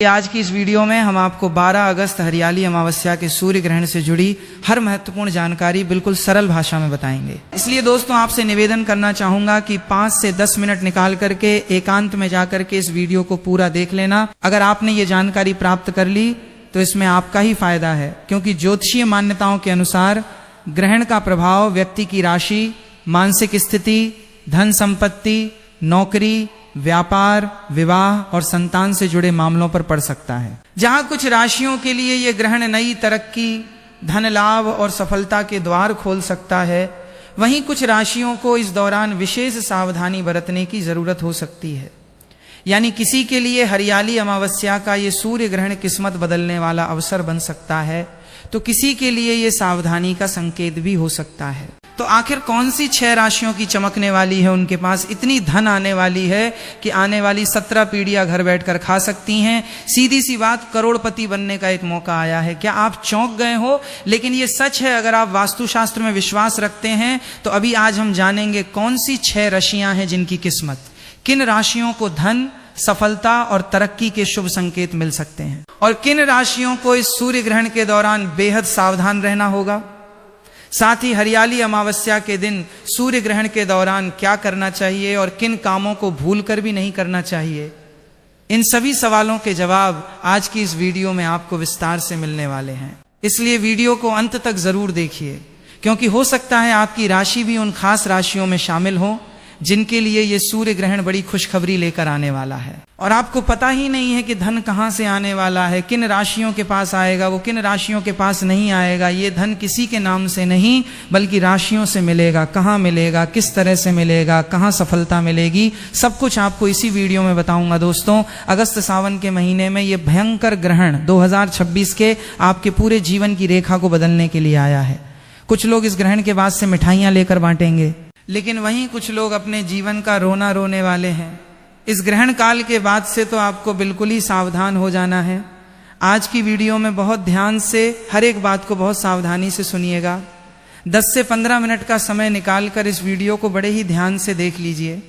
आज की इस वीडियो में हम आपको 12 अगस्त हरियाली अमावस्या के सूर्य ग्रहण से जुड़ी हर महत्वपूर्ण जानकारी बिल्कुल सरल भाषा में बताएंगे। इसलिए दोस्तों आपसे निवेदन करना चाहूंगा कि 5 से 10 मिनट निकाल करके एकांत में जाकर के इस वीडियो को पूरा देख लेना। अगर आपने ये जानकारी प्राप्त कर ली तो इसमें आपका ही फायदा है, क्योंकि ज्योतिषीय मान्यताओं के अनुसार ग्रहण का प्रभाव व्यक्ति की राशि, मानसिक स्थिति, धन संपत्ति, नौकरी, व्यापार, विवाह और संतान से जुड़े मामलों पर पड़ सकता है। जहां कुछ राशियों के लिए यह ग्रहण नई तरक्की, धन लाभ और सफलता के द्वार खोल सकता है, वहीं कुछ राशियों को इस दौरान विशेष सावधानी बरतने की जरूरत हो सकती है। यानी किसी के लिए हरियाली अमावस्या का ये सूर्य ग्रहण किस्मत बदलने वाला अवसर बन सकता है, तो किसी के लिए ये सावधानी का संकेत भी हो सकता है। तो आखिर कौन सी 6 राशियों की चमकने वाली है, उनके पास इतनी धन आने वाली है कि आने वाली 17 पीढ़ियां घर बैठकर खा सकती हैं। सीधी सी बात, करोड़पति बनने का एक मौका आया है। क्या आप चौंक गए हो? लेकिन ये सच है। अगर आप वास्तुशास्त्र में विश्वास रखते हैं तो अभी आज हम जानेंगे कौन सी 6 राशियां हैं जिनकी किस्मत, किन राशियों को धन, सफलता और तरक्की के शुभ संकेत मिल सकते हैं, और किन राशियों को इस सूर्य ग्रहण के दौरान बेहद सावधान रहना होगा। साथ ही हरियाली अमावस्या के दिन सूर्य ग्रहण के दौरान क्या करना चाहिए और किन कामों को भूलकर भी नहीं करना चाहिए। इन सभी सवालों के जवाब आज की इस वीडियो में आपको विस्तार से मिलने वाले हैं। इसलिए वीडियो को अंत तक जरूर देखिए, क्योंकि हो सकता है आपकी राशि भी उन खास राशियों में शामिल हो जिनके लिए ये सूर्य ग्रहण बड़ी खुशखबरी लेकर आने वाला है। और आपको पता ही नहीं है कि धन कहां से आने वाला है, किन राशियों के पास आएगा, वो किन राशियों के पास नहीं आएगा। ये धन किसी के नाम से नहीं बल्कि राशियों से मिलेगा। कहां मिलेगा, किस तरह से मिलेगा, कहां सफलता मिलेगी, सब कुछ आपको इसी वीडियो में बताऊंगा। दोस्तों, अगस्त सावन के महीने में ये भयंकर ग्रहण 2026 के आपके पूरे जीवन की रेखा को बदलने के लिए आया है। कुछ लोग इस ग्रहण के बाद से मिठाइयां लेकर बांटेंगे, लेकिन वहीं कुछ लोग अपने जीवन का रोना रोने वाले हैं। इस ग्रहण काल के बाद से तो आपको बिल्कुल ही सावधान हो जाना है। आज की वीडियो में बहुत ध्यान से हर एक बात को बहुत सावधानी से सुनिएगा। 10 से 15 मिनट का समय निकालकर इस वीडियो को बड़े ही ध्यान से देख लीजिए।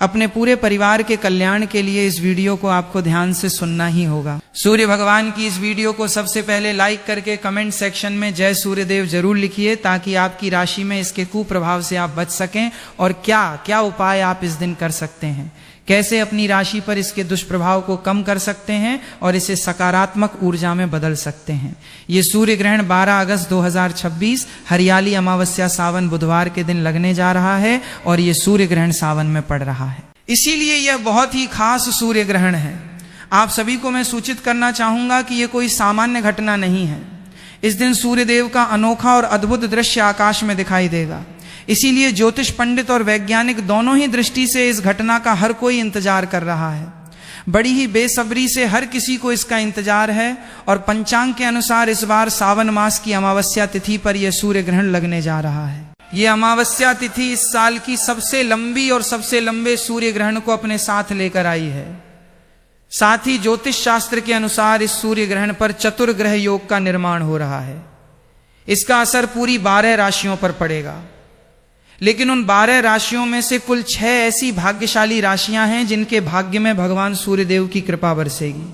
अपने पूरे परिवार के कल्याण के लिए इस वीडियो को आपको ध्यान से सुनना ही होगा। सूर्य भगवान की इस वीडियो को सबसे पहले लाइक करके कमेंट सेक्शन में जय सूर्यदेव जरूर लिखिए, ताकि आपकी राशि में इसके कुप्रभाव से आप बच सकें और क्या क्या उपाय आप इस दिन कर सकते हैं, कैसे अपनी राशि पर इसके दुष्प्रभाव को कम कर सकते हैं और इसे सकारात्मक ऊर्जा में बदल सकते हैं। ये सूर्य ग्रहण 12 अगस्त 2026 हरियाली अमावस्या सावन बुधवार के दिन लगने जा रहा है, और ये सूर्य ग्रहण सावन में पड़ रहा है। इसीलिए यह बहुत ही खास सूर्य ग्रहण है। आप सभी को मैं सूचित करना चाहूंगा कि यह कोई सामान्य घटना नहीं है। इस दिन सूर्यदेव का अनोखा और अद्भुत दृश्य आकाश में दिखाई देगा। इसीलिए ज्योतिष पंडित और वैज्ञानिक दोनों ही दृष्टि से इस घटना का हर कोई इंतजार कर रहा है। बड़ी ही बेसब्री से हर किसी को इसका इंतजार है, और पंचांग के अनुसार इस बार सावन मास की अमावस्या तिथि पर यह सूर्य ग्रहण लगने जा रहा है। यह अमावस्या तिथि इस साल की सबसे लंबी और सबसे लंबे सूर्य ग्रहण को अपने साथ लेकर आई है। साथ ही ज्योतिष शास्त्र के अनुसार इस सूर्य ग्रहण पर चतुर्ग्रह योग का निर्माण हो रहा है। इसका असर पूरी 12 राशियों पर पड़ेगा, लेकिन उन 12 राशियों में से कुल 6 ऐसी भाग्यशाली राशियां हैं जिनके भाग्य में भगवान सूर्यदेव की कृपा बरसेगी।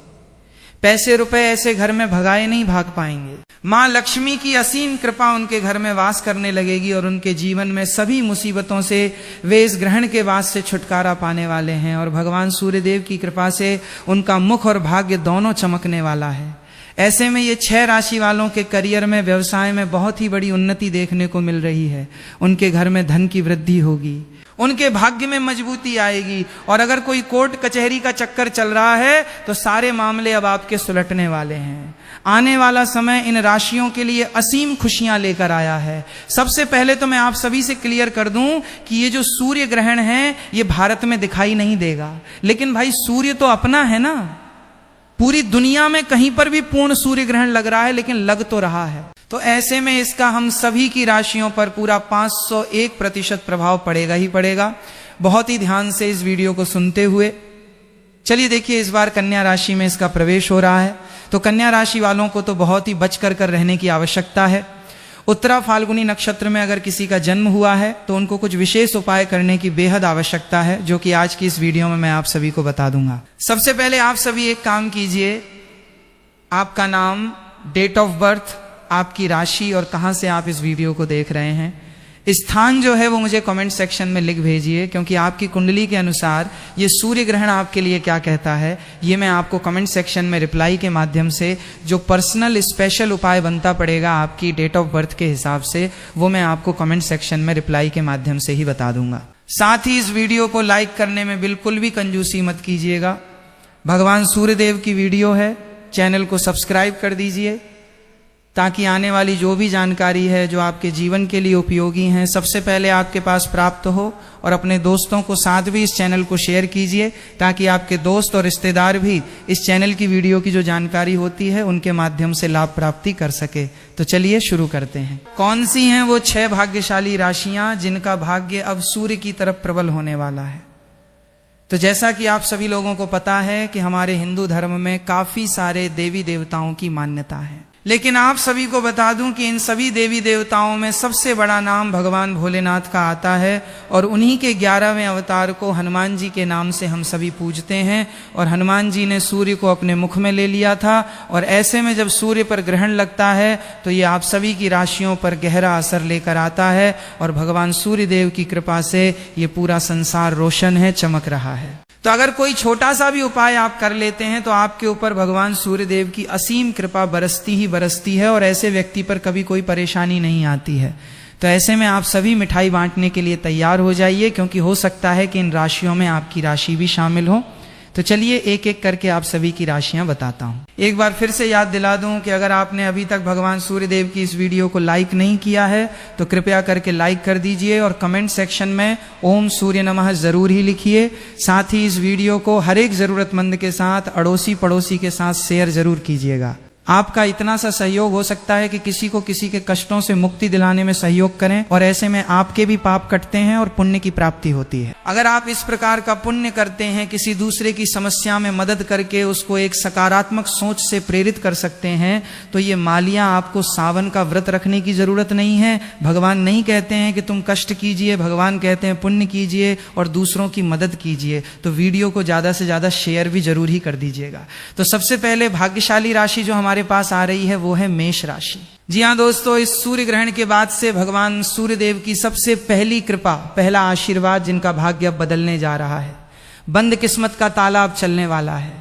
पैसे रुपए ऐसे घर में भगाए नहीं भाग पाएंगे। मां लक्ष्मी की असीम कृपा उनके घर में वास करने लगेगी, और उनके जीवन में सभी मुसीबतों से वे इस ग्रहण के बाद से छुटकारा पाने वाले हैं, और भगवान सूर्यदेव की कृपा से उनका मुख और भाग्य दोनों चमकने वाला है। ऐसे में ये 6 राशि वालों के करियर में, व्यवसाय में बहुत ही बड़ी उन्नति देखने को मिल रही है। उनके घर में धन की वृद्धि होगी, उनके भाग्य में मजबूती आएगी, और अगर कोई कोर्ट कचहरी का चक्कर चल रहा है तो सारे मामले अब आपके सुलटने वाले हैं। आने वाला समय इन राशियों के लिए असीम खुशियां लेकर आया है। सबसे पहले तो मैं आप सभी से क्लियर कर दूं कि ये जो सूर्य ग्रहण है ये भारत में दिखाई नहीं देगा, लेकिन भाई सूर्य तो अपना है ना। पूरी दुनिया में कहीं पर भी पूर्ण सूर्य ग्रहण लग रहा है, लेकिन लग तो रहा है। तो ऐसे में इसका हम सभी की राशियों पर पूरा 501% प्रभाव पड़ेगा ही पड़ेगा। बहुत ही ध्यान से इस वीडियो को सुनते हुए चलिए देखिए, इस बार कन्या राशि में इसका प्रवेश हो रहा है। तो कन्या राशि वालों को तो बहुत ही बच कर रहने की आवश्यकता है। उत्तरा फाल्गुनी नक्षत्र में अगर किसी का जन्म हुआ है तो उनको कुछ विशेष उपाय करने की बेहद आवश्यकता है, जो कि आज की इस वीडियो में मैं आप सभी को बता दूंगा। सबसे पहले आप सभी एक काम कीजिए, आपका नाम, डेट ऑफ बर्थ, आपकी राशि और कहां से आप इस वीडियो को देख रहे हैं। स्थान जो है वो मुझे कमेंट सेक्शन में लिख भेजिए, क्योंकि आपकी कुंडली के अनुसार ये सूर्य ग्रहण आपके लिए क्या कहता है ये मैं आपको कमेंट सेक्शन में रिप्लाई के माध्यम से जो पर्सनल स्पेशल उपाय बनता पड़ेगा आपकी डेट ऑफ बर्थ के हिसाब से, वो मैं आपको कमेंट सेक्शन में रिप्लाई के माध्यम से ही बता दूंगा। साथ ही इस वीडियो को लाइक करने में बिल्कुल भी कंजूसी मत कीजिएगा। भगवान सूर्यदेव की वीडियो है, चैनल को सब्सक्राइब कर दीजिए ताकि आने वाली जो भी जानकारी है जो आपके जीवन के लिए उपयोगी हैं सबसे पहले आपके पास प्राप्त हो। और अपने दोस्तों को साथ भी इस चैनल को शेयर कीजिए ताकि आपके दोस्त और रिश्तेदार भी इस चैनल की वीडियो की जो जानकारी होती है उनके माध्यम से लाभ प्राप्ति कर सके। तो चलिए शुरू करते हैं। कौन सी हैं वो 6 भाग्यशाली राशियां जिनका भाग्य अब सूर्य की तरफ प्रबल होने वाला है। तो जैसा कि आप सभी लोगों को पता है कि हमारे हिंदू धर्म में काफी सारे देवी देवताओं की मान्यता है, लेकिन आप सभी को बता दूं कि इन सभी देवी देवताओं में सबसे बड़ा नाम भगवान भोलेनाथ का आता है और उन्हीं के 11वें अवतार को हनुमान जी के नाम से हम सभी पूजते हैं। और हनुमान जी ने सूर्य को अपने मुख में ले लिया था और ऐसे में जब सूर्य पर ग्रहण लगता है तो ये आप सभी की राशियों पर गहरा असर लेकर आता है और भगवान सूर्य देव की कृपा से ये पूरा संसार रोशन है, चमक रहा है। तो अगर कोई छोटा सा भी उपाय आप कर लेते हैं तो आपके ऊपर भगवान सूर्यदेव की असीम कृपा बरसती ही बरसती है और ऐसे व्यक्ति पर कभी कोई परेशानी नहीं आती है। तो ऐसे में आप सभी मिठाई बांटने के लिए तैयार हो जाइए, क्योंकि हो सकता है कि इन राशियों में आपकी राशि भी शामिल हो। तो चलिए एक एक करके आप सभी की राशियां बताता हूं। एक बार फिर से याद दिला दूं कि अगर आपने अभी तक भगवान सूर्यदेव की इस वीडियो को लाइक नहीं किया है तो कृपया करके लाइक कर दीजिए और कमेंट सेक्शन में ओम सूर्य नमः जरूर ही लिखिए। साथ ही इस वीडियो को हर एक जरूरतमंद के साथ, अड़ोसी पड़ोसी के साथ शेयर जरूर कीजिएगा। आपका इतना सा सहयोग हो सकता है कि किसी को किसी के कष्टों से मुक्ति दिलाने में सहयोग करें और ऐसे में आपके भी पाप कटते हैं और पुण्य की प्राप्ति होती है। अगर आप इस प्रकार का पुण्य करते हैं, किसी दूसरे की समस्या में मदद करके उसको एक सकारात्मक सोच से प्रेरित कर सकते हैं, तो ये मालियां आपको सावन का व्रत रखने की जरूरत नहीं है। भगवान नहीं कहते हैं कि तुम कष्ट कीजिए, भगवान कहते हैं पुण्य कीजिए और दूसरों की मदद कीजिए। तो वीडियो को ज्यादा से ज्यादा शेयर भी जरूर ही कर दीजिएगा। तो सबसे पहले भाग्यशाली राशि जो हमारे पास आ रही है वो है मेष राशि। जी हाँ दोस्तों, इस सूर्य ग्रहण के बाद से भगवान सूर्यदेव की सबसे पहली कृपा, पहला आशीर्वाद जिनका भाग्य अब बदलने जा रहा है। बंद किस्मत का ताला अब चलने वाला है।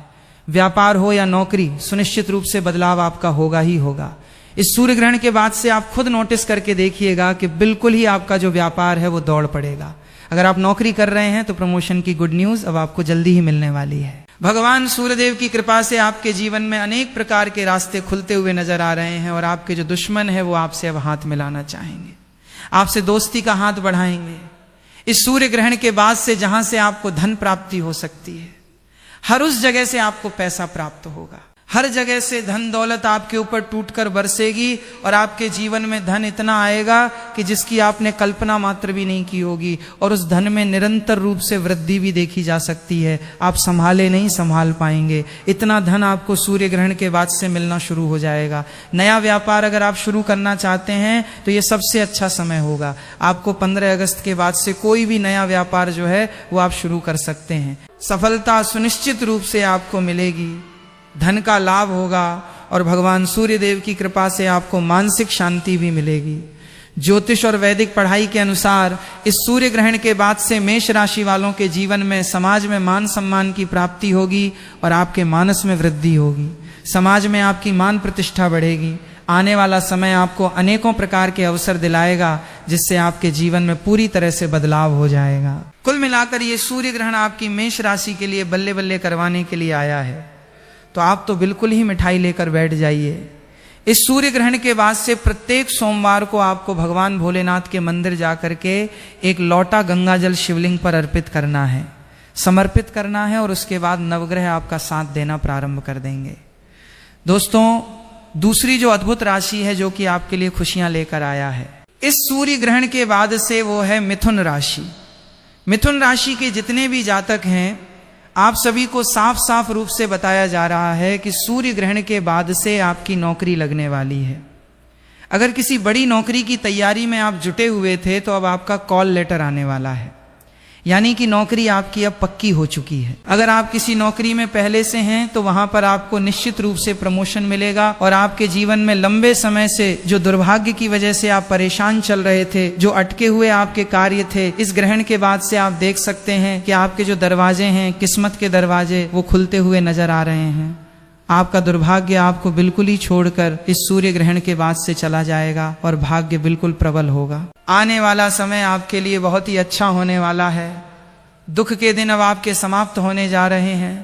व्यापार हो या नौकरी, सुनिश्चित रूप से बदलाव आपका होगा ही होगा। इस सूर्य ग्रहण के बाद से आप खुद नोटिस करके देखिएगा कि बिल्कुल ही आपका जो व्यापार है वो दौड़ पड़ेगा। अगर आप नौकरी कर रहे हैं तो प्रमोशन की गुड न्यूज अब आपको जल्दी ही मिलने वाली है। भगवान सूर्यदेव की कृपा से आपके जीवन में अनेक प्रकार के रास्ते खुलते हुए नजर आ रहे हैं और आपके जो दुश्मन है वो आपसे अब हाथ मिलाना चाहेंगे, आपसे दोस्ती का हाथ बढ़ाएंगे। इस सूर्य ग्रहण के बाद से जहां से आपको धन प्राप्ति हो सकती है, हर उस जगह से आपको पैसा प्राप्त होगा। हर जगह से धन दौलत आपके ऊपर टूटकर बरसेगी और आपके जीवन में धन इतना आएगा कि जिसकी आपने कल्पना मात्र भी नहीं की होगी और उस धन में निरंतर रूप से वृद्धि भी देखी जा सकती है। आप संभाले नहीं संभाल पाएंगे, इतना धन आपको सूर्य ग्रहण के बाद से मिलना शुरू हो जाएगा। नया व्यापार अगर आप शुरू करना चाहते हैं तो ये सबसे अच्छा समय होगा। आपको 15 अगस्त के बाद से कोई भी नया व्यापार जो है वो आप शुरू कर सकते हैं। सफलता सुनिश्चित रूप से आपको मिलेगी, धन का लाभ होगा और भगवान सूर्यदेव की कृपा से आपको मानसिक शांति भी मिलेगी। ज्योतिष और वैदिक पढ़ाई के अनुसार इस सूर्य ग्रहण के बाद से मेष राशि वालों के जीवन में समाज में मान सम्मान की प्राप्ति होगी और आपके मानस में वृद्धि होगी। समाज में आपकी मान प्रतिष्ठा बढ़ेगी। आने वाला समय आपको अनेकों प्रकार के अवसर दिलाएगा जिससे आपके जीवन में पूरी तरह से बदलाव हो जाएगा। कुल मिलाकर ये सूर्य ग्रहण आपकी मेष राशि के लिए बल्ले बल्ले करवाने के लिए आया है। तो आप तो बिल्कुल ही मिठाई लेकर बैठ जाइए। इस सूर्य ग्रहण के बाद से प्रत्येक सोमवार को आपको भगवान भोलेनाथ के मंदिर जाकर के एक लौटा गंगा जल शिवलिंग पर अर्पित करना है, समर्पित करना है और उसके बाद नवग्रह आपका साथ देना प्रारंभ कर देंगे। दोस्तों, दूसरी जो अद्भुत राशि है जो कि आपके लिए खुशियां लेकर आया है इस सूर्य ग्रहण के बाद से, वो है मिथुन राशि। मिथुन राशि के जितने भी जातक हैं, आप सभी को साफ साफ रूप से बताया जा रहा है कि सूर्य ग्रहण के बाद से आपकी नौकरी लगने वाली है। अगर किसी बड़ी नौकरी की तैयारी में आप जुटे हुए थे तो अब आपका कॉल लेटर आने वाला है। यानी कि नौकरी आपकी अब पक्की हो चुकी है। अगर आप किसी नौकरी में पहले से हैं तो वहां पर आपको निश्चित रूप से प्रमोशन मिलेगा और आपके जीवन में लंबे समय से जो दुर्भाग्य की वजह से आप परेशान चल रहे थे, जो अटके हुए आपके कार्य थे, इस ग्रहण के बाद से आप देख सकते हैं कि आपके जो दरवाजे हैं, किस्मत के दरवाजे, वो खुलते हुए नजर आ रहे हैं। आपका दुर्भाग्य आपको बिल्कुल ही छोड़कर इस सूर्य ग्रहण के बाद से चला जाएगा और भाग्य बिल्कुल प्रबल होगा। आने वाला समय आपके लिए बहुत ही अच्छा होने वाला है। दुख के दिन अब आपके समाप्त होने जा रहे हैं।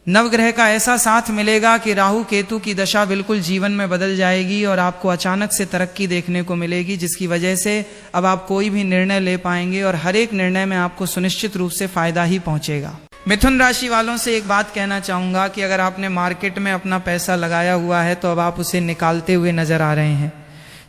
नवग्रह का ऐसा साथ मिलेगा कि राहु केतु की दशा बिल्कुल जीवन में बदल जाएगी और आपको अचानक से तरक्की देखने को मिलेगी, जिसकी वजह से अब आप कोई भी निर्णय ले पाएंगे और हर एक निर्णय में आपको सुनिश्चित रूप से फायदा ही पहुंचेगा। मिथुन राशि वालों से एक बात कहना चाहूंगा कि अगर आपने मार्केट में अपना पैसा लगाया हुआ है तो अब आप उसे निकालते हुए नजर आ रहे हैं।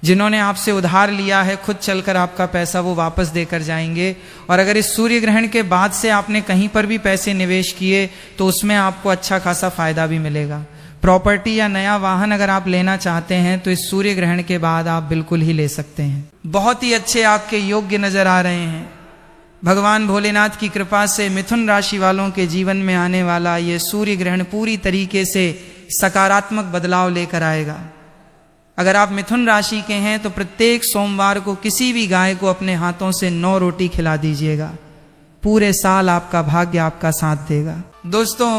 जिन्होंने आपसे उधार लिया है, खुद चलकर आपका पैसा वो वापस देकर जाएंगे। और अगर इस सूर्य ग्रहण के बाद से आपने कहीं पर भी पैसे निवेश किए तो उसमें आपको अच्छा खासा फायदा भी मिलेगा। प्रॉपर्टी या नया वाहन अगर आप लेना चाहते हैं तो इस सूर्य ग्रहण के बाद आप बिल्कुल ही ले सकते हैं। बहुत ही अच्छे आपके योग्य नजर आ रहे हैं। भगवान भोलेनाथ की कृपा से मिथुन राशि वालों के जीवन में आने वाला ये सूर्य ग्रहण पूरी तरीके से सकारात्मक बदलाव लेकर आएगा। अगर आप मिथुन राशि के हैं तो प्रत्येक सोमवार को किसी भी गाय को अपने हाथों से 9 रोटी खिला दीजिएगा। पूरे साल आपका भाग्य आपका साथ देगा। दोस्तों,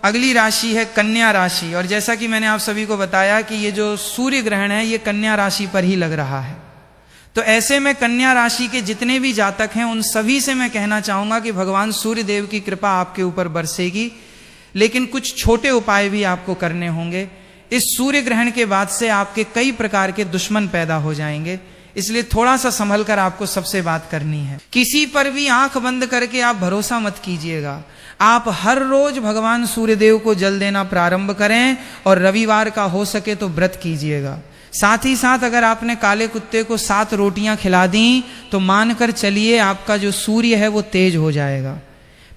अगली राशि है कन्या राशि। और जैसा कि मैंने आप सभी को बताया कि ये जो सूर्य ग्रहण है ये कन्या राशि पर ही लग रहा है, तो ऐसे में कन्या राशि के जितने भी जातक हैं उन सभी से मैं कहना चाहूंगा कि भगवान सूर्य देव की कृपा आपके ऊपर बरसेगी, लेकिन कुछ छोटे उपाय भी आपको करने होंगे। इस सूर्य ग्रहण के बाद से आपके कई प्रकार के दुश्मन पैदा हो जाएंगे, इसलिए थोड़ा सा संभल कर आपको सबसे बात करनी है। किसी पर भी आंख बंद करके आप भरोसा मत कीजिएगा। आप हर रोज भगवान सूर्य देव को जल देना प्रारंभ करें और रविवार का हो सके तो व्रत कीजिएगा। साथ ही साथ अगर आपने काले कुत्ते को 7 रोटियां खिला दी तो मानकर चलिए आपका जो सूर्य है वो तेज हो जाएगा।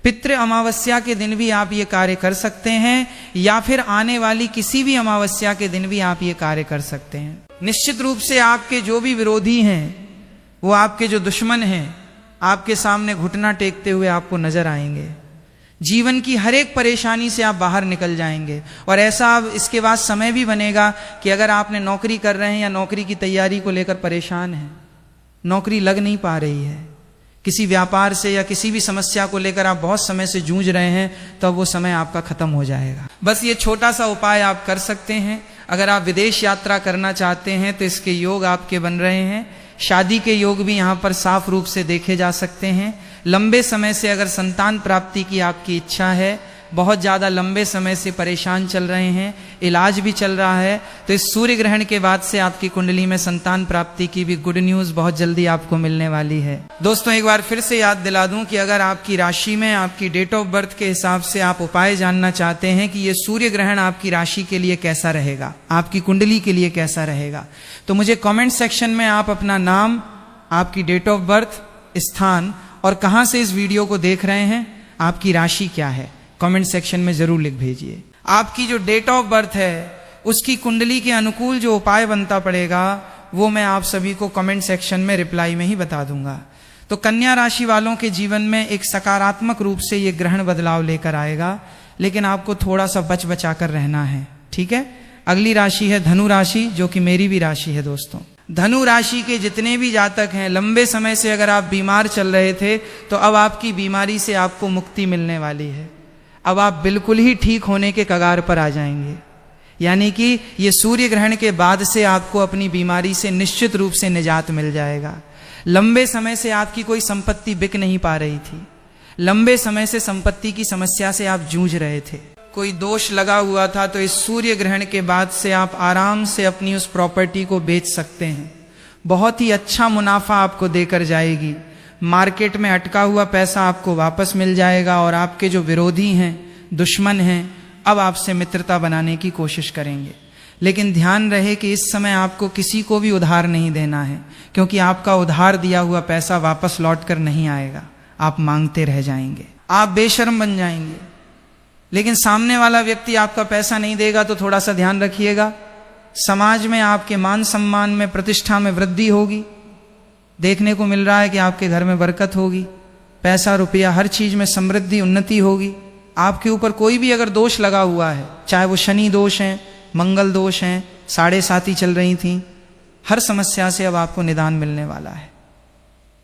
पितृ अमावस्या के दिन भी आप ये कार्य कर सकते हैं या फिर आने वाली किसी भी अमावस्या के दिन भी आप ये कार्य कर सकते हैं। निश्चित रूप से आपके जो भी विरोधी हैं, वो आपके जो दुश्मन हैं, आपके सामने घुटना टेकते हुए आपको नजर आएंगे। जीवन की हर एक परेशानी से आप बाहर निकल जाएंगे। और ऐसा अब इसके बाद समय भी बनेगा कि अगर आपने नौकरी कर रहे हैं या नौकरी की तैयारी को लेकर परेशान हैं, नौकरी लग नहीं पा रही है, किसी व्यापार से या किसी भी समस्या को लेकर आप बहुत समय से जूझ रहे हैं, तो वो समय आपका खत्म हो जाएगा। बस ये छोटा सा उपाय आप कर सकते हैं। अगर आप विदेश यात्रा करना चाहते हैं तो इसके योग आपके बन रहे हैं। शादी के योग भी यहाँ पर साफ रूप से देखे जा सकते हैं। लंबे समय से अगर संतान प्राप्ति की आपकी इच्छा है, बहुत ज़्यादा लंबे समय से परेशान चल रहे हैं, इलाज भी चल रहा है, तो इस सूर्य ग्रहण के बाद से आपकी कुंडली में संतान प्राप्ति की भी गुड न्यूज़ बहुत जल्दी आपको मिलने वाली है। दोस्तों, एक बार फिर से याद दिला दूं कि अगर आपकी राशि में आपकी डेट ऑफ बर्थ के हिसाब से आप उपाय जानना चाहते हैं कि ये सूर्य ग्रहण आपकी राशि के लिए कैसा रहेगा, आपकी कुंडली के लिए कैसा रहेगा, तो मुझे कमेंट सेक्शन में आप अपना नाम, आपकी डेट ऑफ बर्थ, स्थान और कहां से इस वीडियो को देख रहे हैं, आपकी राशि क्या है, कमेंट सेक्शन में जरूर लिख भेजिए। आपकी जो डेट ऑफ बर्थ है उसकी कुंडली के अनुकूल जो उपाय बनता पड़ेगा वो मैं आप सभी को कमेंट सेक्शन में रिप्लाई में ही बता दूंगा। तो कन्या राशि वालों के जीवन में एक सकारात्मक रूप से ये ग्रहण बदलाव लेकर आएगा, लेकिन आपको थोड़ा सा बच बचा कर रहना है, ठीक है। अगली राशि है धनु राशि, जो कि मेरी भी राशि है। दोस्तों, धनु राशि के जितने भी जातक हैं, लंबे समय से अगर आप बीमार चल रहे थे तो अब आपकी बीमारी से आपको मुक्ति मिलने वाली है। अब आप बिल्कुल ही ठीक होने के कगार पर आ जाएंगे। यानी कि ये सूर्य ग्रहण के बाद से आपको अपनी बीमारी से निश्चित रूप से निजात मिल जाएगा। लंबे समय से आपकी कोई संपत्ति बिक नहीं पा रही थी, लंबे समय से संपत्ति की समस्या से आप जूझ रहे थे, कोई दोष लगा हुआ था, तो इस सूर्य ग्रहण के बाद से आप आराम से अपनी उस प्रॉपर्टी को बेच सकते हैं। बहुत ही अच्छा मुनाफा आपको देकर जाएगी। मार्केट में अटका हुआ पैसा आपको वापस मिल जाएगा और आपके जो विरोधी हैं, दुश्मन हैं, अब आपसे मित्रता बनाने की कोशिश करेंगे। लेकिन ध्यान रहे कि इस समय आपको किसी को भी उधार नहीं देना है, क्योंकि आपका उधार दिया हुआ पैसा वापस लौट कर नहीं आएगा, आप मांगते रह जाएंगे, आप बेशर्म बन जाएंगे। लेकिन सामने वाला व्यक्ति आपका पैसा नहीं देगा तो थोड़ा सा ध्यान रखिएगा, समाज में आपके मान सम्मान में, प्रतिष्ठा में वृद्धि होगी। देखने को मिल रहा है कि आपके घर में बरकत होगी, पैसा रुपया हर चीज में समृद्धि उन्नति होगी। आपके ऊपर कोई भी अगर दोष लगा हुआ है, चाहे वो शनि दोष है, मंगल दोष है, 7.5 चल रही थी, हर समस्या से अब आपको निदान मिलने वाला है।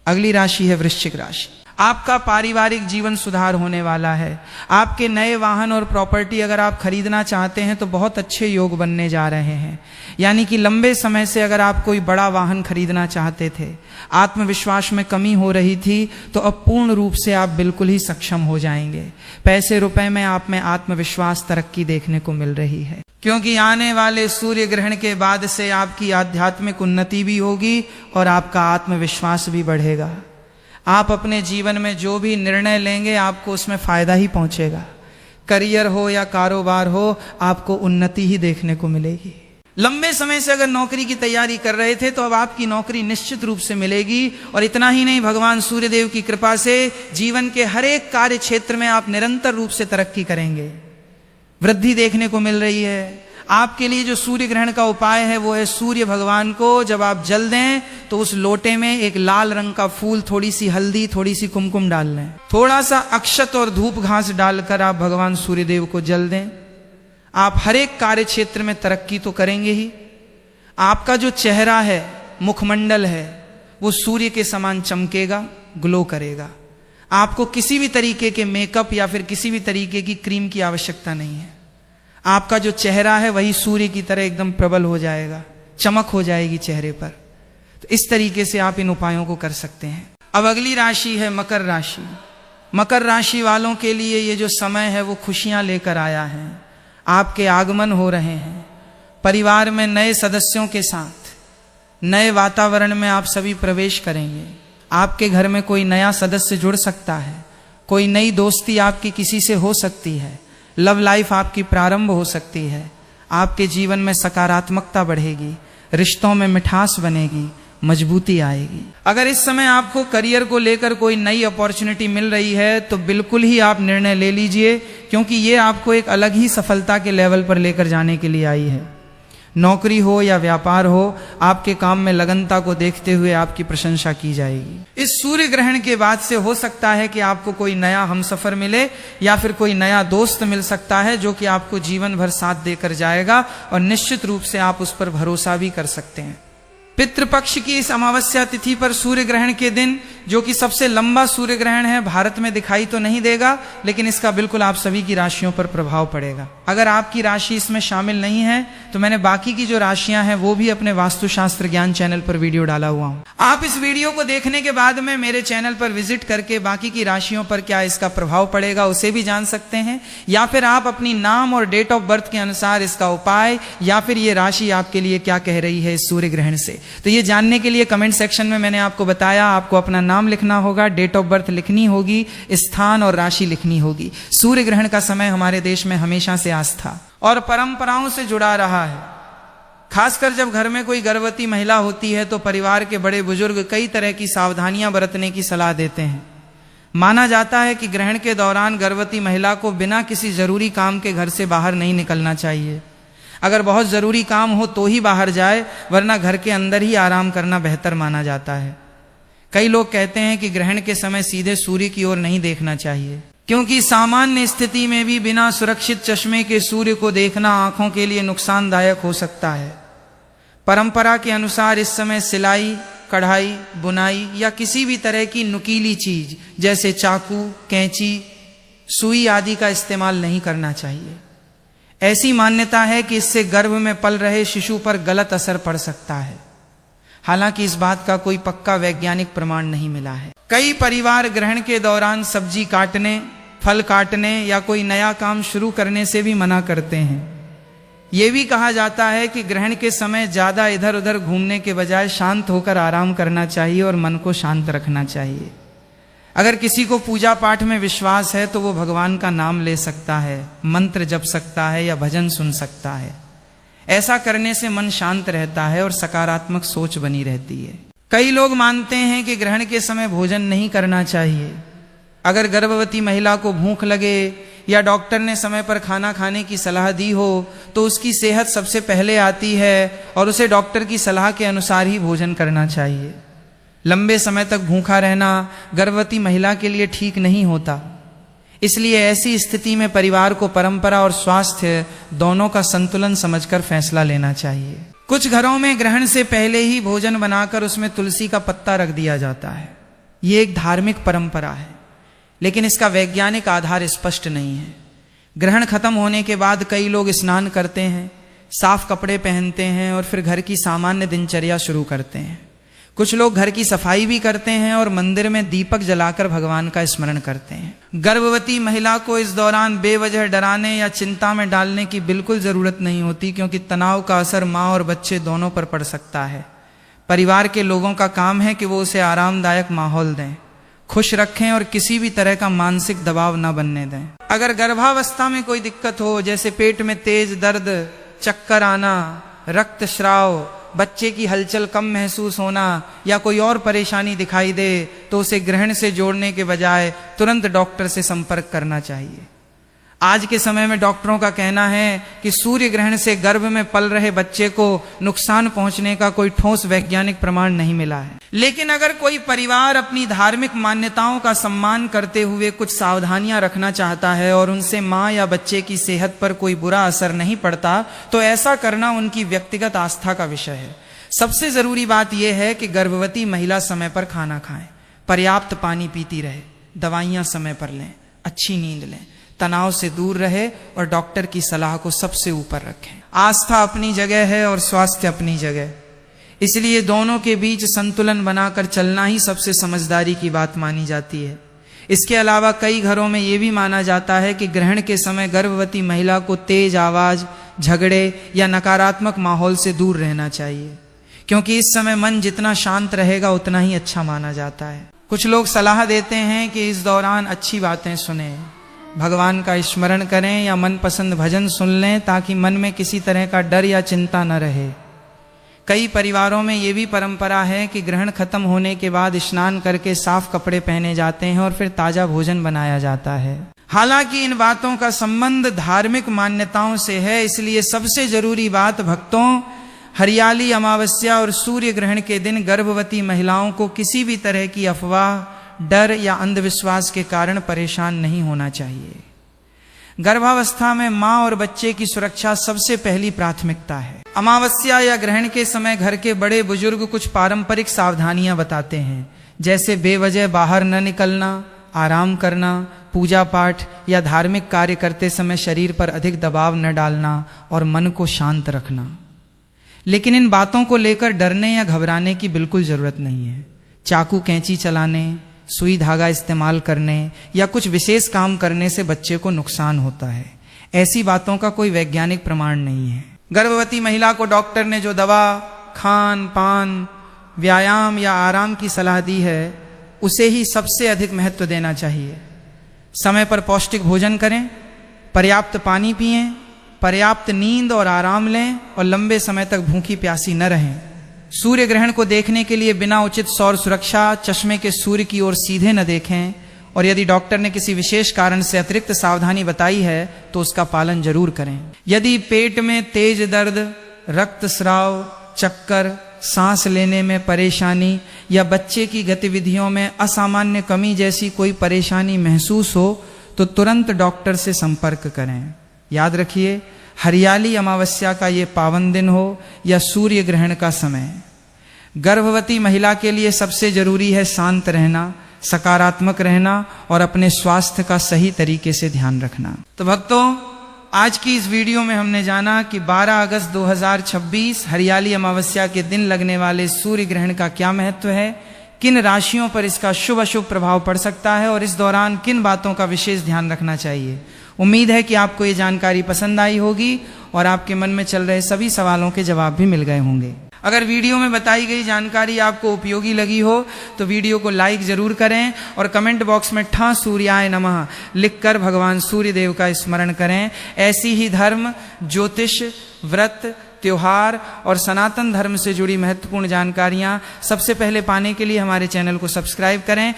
अगली राशि है वृश्चिक राशि। आपका पारिवारिक जीवन सुधार होने वाला है। आपके नए वाहन और प्रॉपर्टी अगर आप खरीदना चाहते हैं तो बहुत अच्छे योग बनने जा रहे हैं। यानी कि लंबे समय से अगर आप कोई बड़ा वाहन खरीदना चाहते थे, आत्मविश्वास में कमी हो रही थी, तो अब पूर्ण रूप से आप बिल्कुल ही सक्षम हो जाएंगे। पैसे रुपए में आप में आत्मविश्वास तरक्की देखने को मिल रही है, क्योंकि आने वाले सूर्य ग्रहण के बाद से आपकी आध्यात्मिक उन्नति भी होगी और आपका आत्मविश्वास भी बढ़ेगा। आप अपने जीवन में जो भी निर्णय लेंगे आपको उसमें फायदा ही पहुंचेगा। करियर हो या कारोबार हो, आपको उन्नति ही देखने को मिलेगी। लंबे समय से अगर नौकरी की तैयारी कर रहे थे तो अब आपकी नौकरी निश्चित रूप से मिलेगी। और इतना ही नहीं, भगवान सूर्यदेव की कृपा से जीवन के हर एक कार्य क्षेत्र में आप निरंतर रूप से तरक्की करेंगे। वृद्धि देखने को मिल रही है। आपके लिए जो सूर्य ग्रहण का उपाय है वो है, सूर्य भगवान को जब आप जल दें तो उस लोटे में एक लाल रंग का फूल, थोड़ी सी हल्दी, थोड़ी सी कुमकुम डाल लें, थोड़ा सा अक्षत और धूप घास डालकर आप भगवान सूर्यदेव को जल दें। आप हर एक कार्य क्षेत्र में तरक्की तो करेंगे ही। आपका जो चेहरा है, मुखमंडल है, वो सूर्य के समान चमकेगा, ग्लो करेगा। आपको किसी भी तरीके के मेकअप या फिर किसी भी तरीके की क्रीम की आवश्यकता नहीं है। आपका जो चेहरा है वही सूर्य की तरह एकदम प्रबल हो जाएगा, चमक हो जाएगी चेहरे पर। तो इस तरीके से आप इन उपायों को कर सकते हैं। अब अगली राशि है मकर राशि। मकर राशि वालों के लिए ये जो समय है वो खुशियां लेकर आया है। आपके आगमन हो रहे हैं। परिवार में नए सदस्यों के साथ नए वातावरण में आप सभी प्रवेश करेंगे। आपके घर में कोई नया सदस्य जुड़ सकता है। कोई नई दोस्ती आपकी किसी से हो सकती है। लव लाइफ आपकी प्रारंभ हो सकती है। आपके जीवन में सकारात्मकता बढ़ेगी, रिश्तों में मिठास बनेगी, मजबूती आएगी। अगर इस समय आपको करियर को लेकर कोई नई अपॉर्चुनिटी मिल रही है तो बिल्कुल ही आप निर्णय ले लीजिए, क्योंकि ये आपको एक अलग ही सफलता के लेवल पर लेकर जाने के लिए आई है। नौकरी हो या व्यापार हो, आपके काम में लगनता को देखते हुए आपकी प्रशंसा की जाएगी। इस सूर्य ग्रहण के बाद से हो सकता है कि आपको कोई नया हमसफर मिले या फिर कोई नया दोस्त मिल सकता है जो कि आपको जीवन भर साथ देकर जाएगा और निश्चित रूप से आप उस पर भरोसा भी कर सकते हैं। पितृपक्ष की इस अमावस्या तिथि पर सूर्य ग्रहण के दिन, जो कि सबसे लंबा सूर्य ग्रहण है, भारत में दिखाई तो नहीं देगा, लेकिन इसका बिल्कुल आप सभी की राशियों पर प्रभाव पड़ेगा। अगर आपकी राशि इसमें शामिल नहीं है तो मैंने बाकी की जो राशियां हैं वो भी अपने वास्तुशास्त्र ज्ञान चैनल पर वीडियो डाला हुआ हूं। आप इस वीडियो को देखने के बाद में मेरे चैनल पर विजिट करके बाकी की राशियों पर क्या इसका प्रभाव पड़ेगा उसे भी जान सकते हैं, या फिर आप अपनी नाम और डेट ऑफ बर्थ के अनुसार इसका उपाय या फिर ये राशि आपके लिए क्या कह रही है इस सूर्य ग्रहण से। तो ये जानने के लिए कमेंट सेक्शन में मैंने आपको बताया, आपको अपना नाम लिखना होगा, डेट ऑफ बर्थ लिखनी होगी, स्थान और राशि लिखनी होगी। सूर्य ग्रहण का समय हमारे देश में हमेशा से आस्था और परंपराओं से जुड़ा रहा है। खासकर जब घर में कोई गर्भवती महिला होती है तो परिवार के बड़े बुजुर्ग कई तरह की सावधानियां बरतने की सलाह देते हैं। माना जाता है कि ग्रहण के दौरान गर्भवती महिला को बिना किसी जरूरी काम के घर से बाहर नहीं निकलना चाहिए। अगर बहुत जरूरी काम हो तो ही बाहर जाए, वरना घर के अंदर ही आराम करना बेहतर माना जाता है। कई लोग कहते हैं कि ग्रहण के समय सीधे सूर्य की ओर नहीं देखना चाहिए, क्योंकि सामान्य स्थिति में भी बिना सुरक्षित चश्मे के सूर्य को देखना आंखों के लिए नुकसानदायक हो सकता है। परंपरा के अनुसार इस समय सिलाई, कढ़ाई, बुनाई या किसी भी तरह की नुकीली चीज जैसे चाकू, कैंची, सुई आदि का इस्तेमाल नहीं करना चाहिए। ऐसी मान्यता है कि इससे गर्भ में पल रहे शिशु पर गलत असर पड़ सकता है। हालांकि इस बात का कोई पक्का वैज्ञानिक प्रमाण नहीं मिला है। कई परिवार ग्रहण के दौरान सब्जी काटने, फल काटने या कोई नया काम शुरू करने से भी मना करते हैं। यह भी कहा जाता है कि ग्रहण के समय ज्यादा इधर उधर घूमने के बजाय शांत होकर आराम करना चाहिए और मन को शांत रखना चाहिए। अगर किसी को पूजा पाठ में विश्वास है तो वो भगवान का नाम ले सकता है, मंत्र जप सकता है या भजन सुन सकता है। ऐसा करने से मन शांत रहता है और सकारात्मक सोच बनी रहती है। कई लोग मानते हैं कि ग्रहण के समय भोजन नहीं करना चाहिए। अगर गर्भवती महिला को भूख लगे या डॉक्टर ने समय पर खाना खाने की सलाह दी हो तो उसकी सेहत सबसे पहले आती है और उसे डॉक्टर की सलाह के अनुसार ही भोजन करना चाहिए। लंबे समय तक भूखा रहना गर्भवती महिला के लिए ठीक नहीं होता। इसलिए ऐसी स्थिति में परिवार को परंपरा और स्वास्थ्य दोनों का संतुलन समझकर फैसला लेना चाहिए। कुछ घरों में ग्रहण से पहले ही भोजन बनाकर उसमें तुलसी का पत्ता रख दिया जाता है। ये एक धार्मिक परंपरा है, लेकिन इसका वैज्ञानिक आधार स्पष्ट नहीं है। ग्रहण खत्म होने के बाद कई लोग स्नान करते हैं, साफ कपड़े पहनते हैं और फिर घर की सामान्य दिनचर्या शुरू करते हैं। कुछ लोग घर की सफाई भी करते हैं और मंदिर में दीपक जलाकर भगवान का स्मरण करते हैं। गर्भवती महिला को इस दौरान बेवजह डराने या चिंता में डालने की बिल्कुल जरूरत नहीं होती, क्योंकि तनाव का असर माँ और बच्चे दोनों पर पड़ सकता है। परिवार के लोगों का काम है कि वो उसे आरामदायक माहौल दें, खुश रखें और किसी भी तरह का मानसिक दबाव न बनने दें। अगर गर्भावस्था में कोई दिक्कत हो, जैसे पेट में तेज दर्द, चक्कर आना, रक्तस्राव, बच्चे की हलचल कम महसूस होना या कोई और परेशानी दिखाई दे, तो उसे ग्रहण से जोड़ने के बजाय तुरंत डॉक्टर से संपर्क करना चाहिए। आज के समय में डॉक्टरों का कहना है कि सूर्य ग्रहण से गर्भ में पल रहे बच्चे को नुकसान पहुंचने का कोई ठोस वैज्ञानिक प्रमाण नहीं मिला है। लेकिन अगर कोई परिवार अपनी धार्मिक मान्यताओं का सम्मान करते हुए कुछ सावधानियां रखना चाहता है और उनसे मां या बच्चे की सेहत पर कोई बुरा असर नहीं पड़ता, तो ऐसा करना उनकी व्यक्तिगत आस्था का विषय है। सबसे जरूरी बात यह है कि गर्भवती महिला समय पर खाना खाएं, पर्याप्त पानी पीती रहे, दवाइयां समय पर लें, अच्छी नींद लें, तनाव से दूर रहे और डॉक्टर की सलाह को सबसे ऊपर रखें। आस्था अपनी जगह है और स्वास्थ्य अपनी जगह, इसलिए दोनों के बीच संतुलन बनाकर चलना ही सबसे समझदारी की बात मानी जाती है। इसके अलावा कई घरों में यह भी माना जाता है कि ग्रहण के समय गर्भवती महिला को तेज आवाज, झगड़े या नकारात्मक माहौल से दूर रहना चाहिए, क्योंकि इस समय मन जितना शांत रहेगा उतना ही अच्छा माना जाता है। कुछ लोग सलाह देते हैं कि इस दौरान अच्छी बातें सुनें, भगवान का स्मरण करें या मनपसंद भजन सुन लें, ताकि मन में किसी तरह का डर या चिंता न रहे। कई परिवारों में ये भी परंपरा है कि ग्रहण खत्म होने के बाद स्नान करके साफ कपड़े पहने जाते हैं और फिर ताजा भोजन बनाया जाता है। हालांकि इन बातों का संबंध धार्मिक मान्यताओं से है, इसलिए सबसे जरूरी बात भक्तों, हरियाली अमावस्या और सूर्य ग्रहण के दिन गर्भवती महिलाओं को किसी भी तरह की अफवाह, डर या अंधविश्वास के कारण परेशान नहीं होना चाहिए। गर्भावस्था में मां और बच्चे की सुरक्षा सबसे पहली प्राथमिकता है। अमावस्या या ग्रहण के समय घर के बड़े बुजुर्ग कुछ पारंपरिक सावधानियां बताते हैं, जैसे बेवजह बाहर न निकलना, आराम करना, पूजा पाठ या धार्मिक कार्य करते समय शरीर पर अधिक दबाव न डालना और मन को शांत रखना। लेकिन इन बातों को लेकर डरने या घबराने की बिल्कुल जरूरत नहीं है। चाकू कैंची चलाने, सुई धागा इस्तेमाल करने या कुछ विशेष काम करने से बच्चे को नुकसान होता है, ऐसी बातों का कोई वैज्ञानिक प्रमाण नहीं है। गर्भवती महिला को डॉक्टर ने जो दवा, खान पान, व्यायाम या आराम की सलाह दी है, उसे ही सबसे अधिक महत्व देना चाहिए। समय पर पौष्टिक भोजन करें, पर्याप्त पानी पिएं, पर्याप्त नींद और आराम लें और लंबे समय तक भूखी प्यासी न रहें। सूर्य ग्रहण को देखने के लिए बिना उचित सौर सुरक्षा चश्मे के सूर्य की ओर सीधे न देखें, और यदि डॉक्टर ने किसी विशेष कारण से अतिरिक्त सावधानी बताई है तो उसका पालन जरूर करें। यदि पेट में तेज दर्द, रक्तस्राव, चक्कर, सांस लेने में परेशानी या बच्चे की गतिविधियों में असामान्य कमी जैसी कोई परेशानी महसूस हो तो तुरंत डॉक्टर से संपर्क करें। याद रखिए, हरियाली अमावस्या का ये पावन दिन हो या सूर्य ग्रहण का समय, गर्भवती महिला के लिए सबसे जरूरी है शांत रहना, सकारात्मक रहना और अपने स्वास्थ्य का सही तरीके से ध्यान रखना। तो भक्तों, आज की इस वीडियो में हमने जाना कि 12 अगस्त 2026 हरियाली अमावस्या के दिन लगने वाले सूर्य ग्रहण का क्या महत्व है, किन राशियों पर इसका शुभ अशुभ प्रभाव पड़ सकता है और इस दौरान किन बातों का विशेष ध्यान रखना चाहिए। उम्मीद है कि आपको ये जानकारी पसंद आई होगी और आपके मन में चल रहे सभी सवालों के जवाब भी मिल गए होंगे। अगर वीडियो में बताई गई जानकारी आपको उपयोगी लगी हो तो वीडियो को लाइक जरूर करें और कमेंट बॉक्स में ठा सूर्याय नमः लिखकर भगवान सूर्य देव का स्मरण करें। ऐसी ही धर्म, ज्योतिष, व्रत, त्योहार और सनातन धर्म से जुड़ी महत्वपूर्ण जानकारियां सबसे पहले पाने के लिए हमारे चैनल को सब्सक्राइब करें।